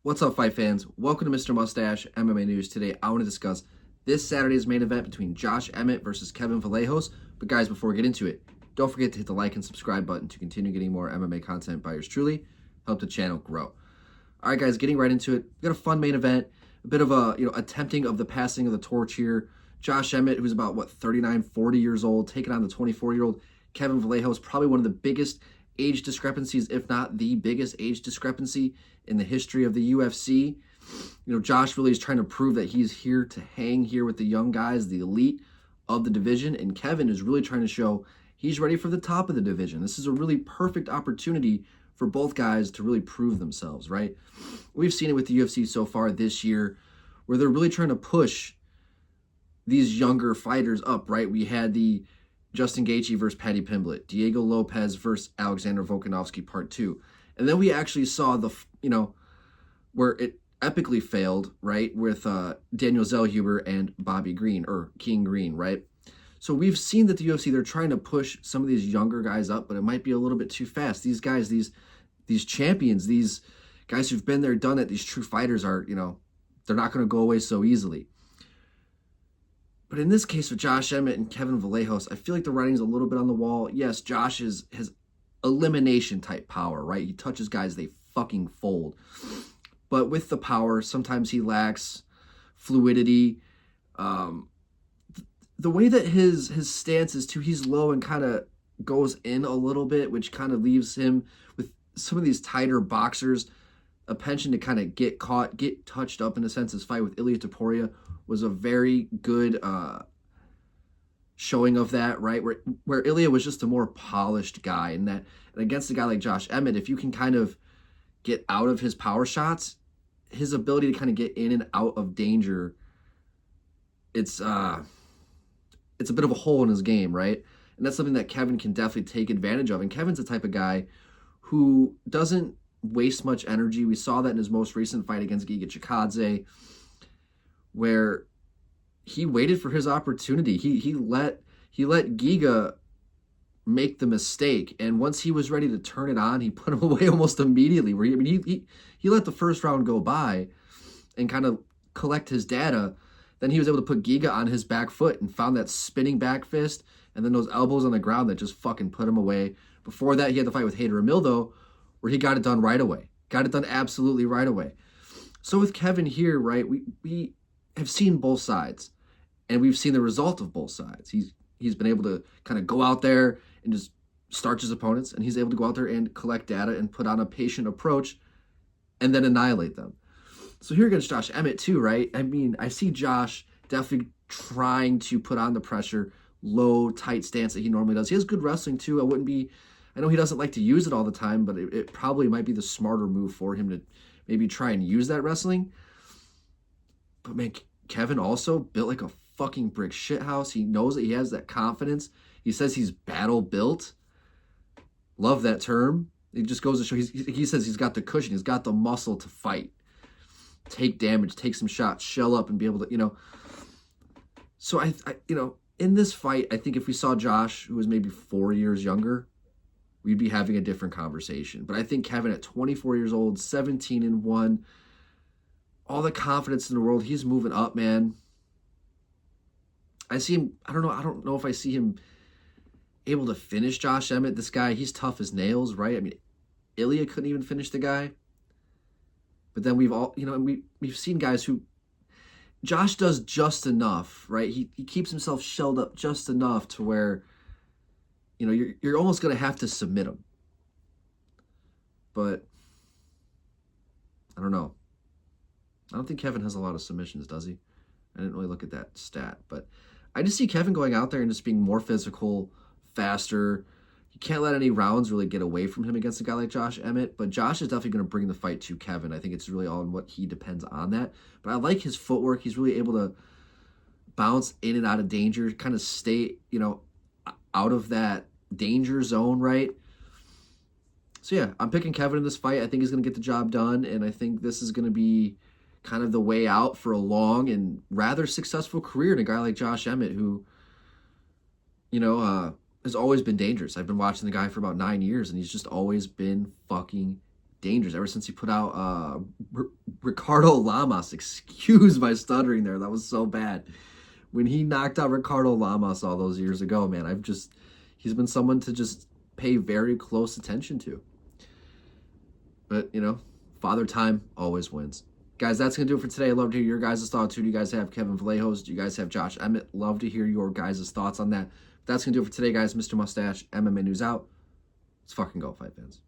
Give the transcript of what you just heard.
What's up, fight fans? Welcome to Mr. Mustache MMA News. Today, I want to discuss this Saturday's main event between Josh Emmett versus Kevin Vallejos. But guys, before we get into it, don't forget to hit the like and subscribe button to continue getting more MMA content by yours truly. Help the channel grow. All right, guys, getting right into it. We got a fun main event, a bit of a attempting of the passing of the torch here. Josh Emmett, who's about 39, 40 years old, taking on the 24-year-old Kevin Vallejos, probably one of the biggest age discrepancies, if not the biggest age discrepancy in the history of the UFC. Josh really is trying to prove that he's here to hang here with the young guys, the elite of the division, and Kevin is really trying to show he's ready for the top of the division. This is a really perfect opportunity for both guys to really prove themselves, right? We've seen it with the UFC so far this year, where they're really trying to push these younger fighters up, right? We had the Justin Gaethje versus Paddy Pimblett, Diego Lopez versus Alexander Volkanovski Part 2. And then we actually saw where it epically failed, right, with Daniel Zellhuber and Bobby Green, or King Green, right? So we've seen that the UFC, they're trying to push some of these younger guys up, but it might be a little bit too fast. These guys, these champions, these guys who've been there, done it, these true fighters are, they're not going to go away so easily. But in this case with Josh Emmett and Kevin Vallejos, I feel like the writing's a little bit on the wall. Yes, Josh has elimination type power, right? He touches guys, they fucking fold. But with the power, sometimes he lacks fluidity. The way that his stance is too, he's low and kind of goes in a little bit, which kind of leaves him with some of these tighter boxers a penchant to kind of get caught, get touched up in a sense. His fight with Ilia Topuria was a very good showing of that, right? Where Ilia was just a more polished guy, and against a guy like Josh Emmett, if you can kind of get out of his power shots, his ability to kind of get in and out of danger, it's a bit of a hole in his game, right? And that's something that Kevin can definitely take advantage of. And Kevin's the type of guy who doesn't waste much energy. We saw that in his most recent fight against Giga Chikadze, where he waited for his opportunity. He let Giga make the mistake, and once he was ready to turn it on, he put him away almost immediately. He let the first round go by and kind of collect his data. Then he was able to put Giga on his back foot and found that spinning back fist and then those elbows on the ground that just fucking put him away. Before that, he had the fight with Hader Emildo, where he got it done right away. Got it done absolutely right away. So with Kevin here, right, we have seen both sides, and we've seen the result of both sides. He's been able to kind of go out there and just starch his opponents, and he's able to go out there and collect data and put on a patient approach and then annihilate them. So here against Josh Emmett too, right? I mean, I see Josh definitely trying to put on the pressure, low, tight stance that he normally does. He has good wrestling too. I know he doesn't like to use it all the time, but it probably might be the smarter move for him to maybe try and use that wrestling. But man, Kevin also built like a fucking brick shithouse. He knows that he has that confidence. He says he's battle built. Love that term. It just goes to show he says he's got the cushion. He's got the muscle to fight, take damage, take some shots, shell up, and be able to, So I in this fight, I think if we saw Josh, who was maybe 4 years younger, we'd be having a different conversation. But I think Kevin at 24 years old, 17-1, all the confidence in the world, he's moving up, man. I see him, I don't know if I see him able to finish Josh Emmett. This guy, he's tough as nails, right? I mean, Ilia couldn't even finish the guy. But then we've seen guys who, Josh does just enough, right? He keeps himself shelled up just enough to where, you're almost going to have to submit him. But I don't know. I don't think Kevin has a lot of submissions, does he? I didn't really look at that stat. But I just see Kevin going out there and just being more physical, faster. You can't let any rounds really get away from him against a guy like Josh Emmett. But Josh is definitely going to bring the fight to Kevin. I think it's really all on what he depends on that. But I like his footwork. He's really able to bounce in and out of danger, kind of stay, out of that danger zone, right? So yeah, I'm picking Kevin in this fight. I think he's going to get the job done, and I think this is going to be kind of the way out for a long and rather successful career in a guy like Josh Emmett, who, has always been dangerous. I've been watching the guy for about 9 years, and he's just always been fucking dangerous ever since he put out Ricardo Lamas, excuse my stuttering there. That was so bad. When he knocked out Ricardo Lamas all those years ago, man, he's been someone to just pay very close attention to. But, Father Time always wins. Guys, that's going to do it for today. I'd love to hear your guys' thoughts. Who do you guys have? Kevin Vallejos? Do you guys have Josh Emmett? Love to hear your guys' thoughts on that. That's going to do it for today, guys. Mr. Mustache, MMA News out. Let's fucking go, fight fans.